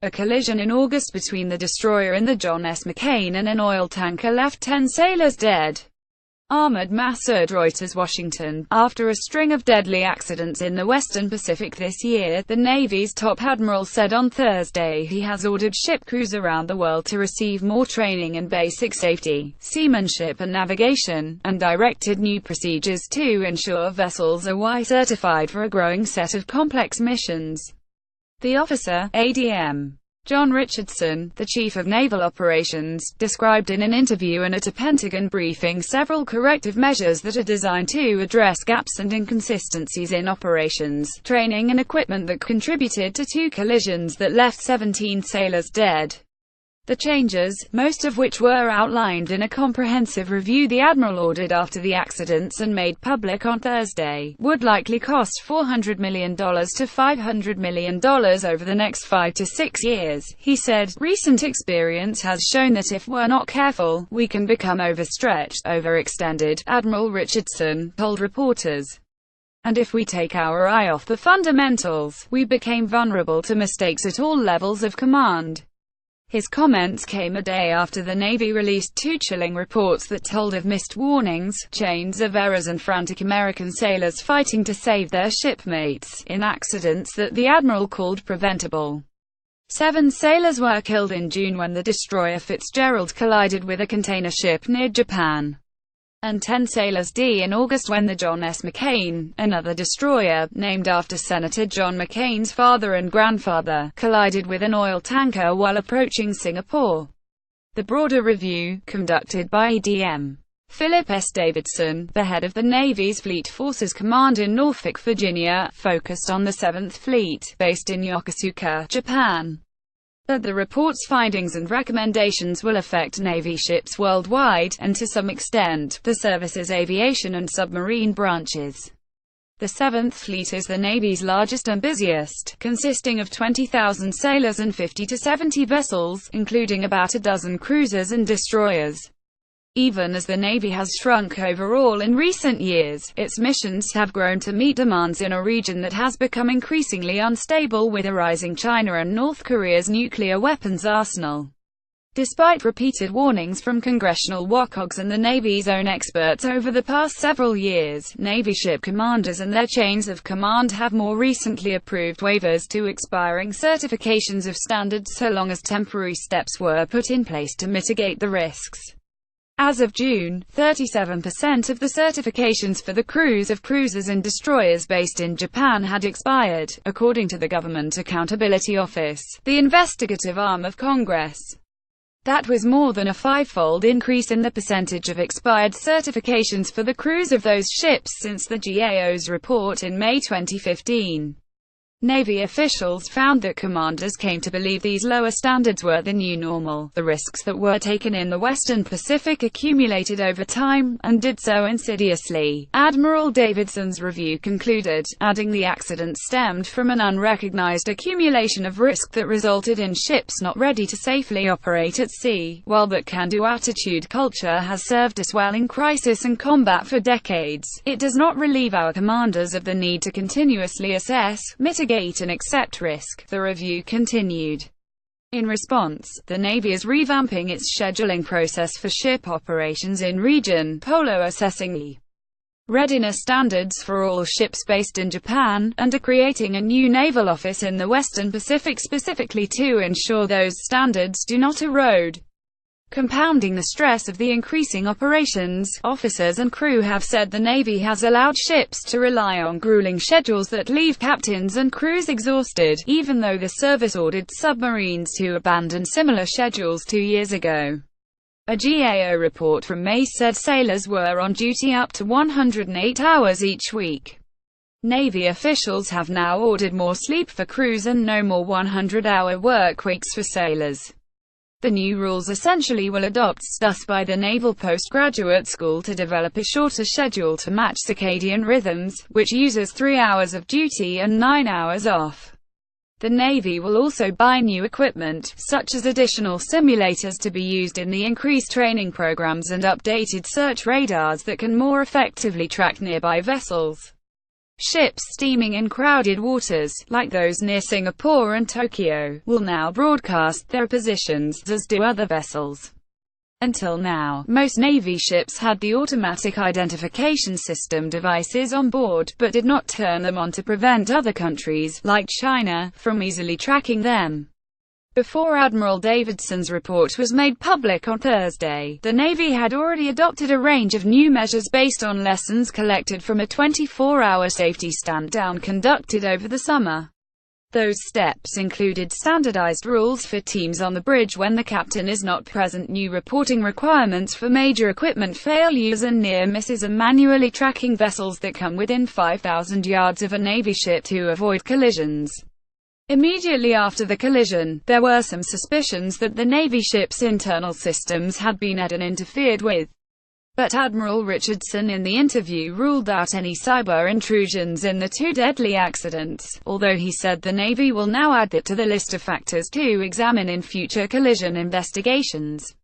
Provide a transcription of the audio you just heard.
A collision in August between the destroyer and the John S. McCain and an oil tanker left 10 sailors dead. Ahmad MasoodReuters Washington. After a string of deadly accidents in the Western Pacific this year, the Navy's top admiral said on Thursday he has ordered ship crews around the world to receive more training in basic safety, seamanship and navigation, and directed new procedures to ensure vessels are WASH-certified for a growing set of complex missions. The officer, ADM. John Richardson, the Chief of Naval Operations, described in an interview and at a Pentagon briefing several corrective measures that are designed to address gaps and inconsistencies in operations, training and equipment that contributed to 2 collisions that left 17 sailors dead. The changes, most of which were outlined in a comprehensive review the Admiral ordered after the accidents and made public on Thursday, would likely cost $400 million to $500 million over the next 5 to 6 years, he said. Recent experience has shown that if we're not careful, we can become overstretched, overextended, Admiral Richardson told reporters. And if we take our eye off the fundamentals, we become vulnerable to mistakes at all levels of command. His comments came a day after the Navy released 2 chilling reports that told of missed warnings, chains of errors and frantic American sailors fighting to save their shipmates, in accidents that the Admiral called preventable. 7 sailors were killed in June when the destroyer Fitzgerald collided with a container ship near Japan. And 10 sailors died in August when the John S. McCain, another destroyer, named after Senator John McCain's father and grandfather, collided with an oil tanker while approaching Singapore. The broader review, conducted by ADM. Philip S. Davidson, the head of the Navy's Fleet Forces Command in Norfolk, Virginia, focused on the 7th Fleet, based in Yokosuka, Japan. That the report's findings and recommendations will affect Navy ships worldwide, and to some extent, the service's aviation and submarine branches. The 7th Fleet is the Navy's largest and busiest, consisting of 20,000 sailors and 50 to 70 vessels, including about a dozen cruisers and destroyers. Even as the Navy has shrunk overall in recent years, its missions have grown to meet demands in a region that has become increasingly unstable with a rising China and North Korea's nuclear weapons arsenal. Despite repeated warnings from congressional watchdogs and the Navy's own experts over the past several years, Navy ship commanders and their chains of command have more recently approved waivers to expiring certifications of standards so long as temporary steps were put in place to mitigate the risks. As of June, 37% of the certifications for the crews of cruisers and destroyers based in Japan had expired, according to the Government Accountability Office, the investigative arm of Congress. That was more than a 5-fold increase in the percentage of expired certifications for the crews of those ships since the GAO's report in May 2015. Navy officials found that commanders came to believe these lower standards were the new normal. The risks that were taken in the Western Pacific accumulated over time, and did so insidiously, Admiral Davidson's review concluded, adding the accident stemmed from an unrecognized accumulation of risk that resulted in ships not ready to safely operate at sea. While that can-do attitude culture has served us well in crisis and combat for decades, it does not relieve our commanders of the need to continuously assess, mitigate and accept risk, the review continued. In response, the Navy is revamping its scheduling process for ship operations in region, polo assessing the readiness standards for all ships based in Japan, and are creating a new naval office in the Western Pacific specifically to ensure those standards do not erode. Compounding the stress of the increasing operations, officers and crew have said the Navy has allowed ships to rely on grueling schedules that leave captains and crews exhausted, even though the service ordered submarines to abandon similar schedules 2 years ago. A GAO report from May said sailors were on duty up to 108 hours each week. Navy officials have now ordered more sleep for crews and no more 100-hour work weeks for sailors. The new rules essentially will adopt studies by the Naval Postgraduate School to develop a shorter schedule to match circadian rhythms, which uses 3 hours of duty and 9 hours off. The Navy will also buy new equipment, such as additional simulators to be used in the increased training programs and updated search radars that can more effectively track nearby vessels. Ships steaming in crowded waters, like those near Singapore and Tokyo, will now broadcast their positions, as do other vessels. Until now, most Navy ships had the automatic identification system devices on board, but did not turn them on to prevent other countries, like China, from easily tracking them. Before Admiral Davidson's report was made public on Thursday, the Navy had already adopted a range of new measures based on lessons collected from a 24-hour safety stand-down conducted over the summer. Those steps included standardized rules for teams on the bridge when the captain is not present, new reporting requirements for major equipment failures and near misses, and manually tracking vessels that come within 5,000 yards of a Navy ship to avoid collisions. Immediately after the collision, there were some suspicions that the Navy ship's internal systems had been interfered with. But Admiral Richardson in the interview ruled out any cyber intrusions in the two deadly accidents, although he said the Navy will now add that to the list of factors to examine in future collision investigations.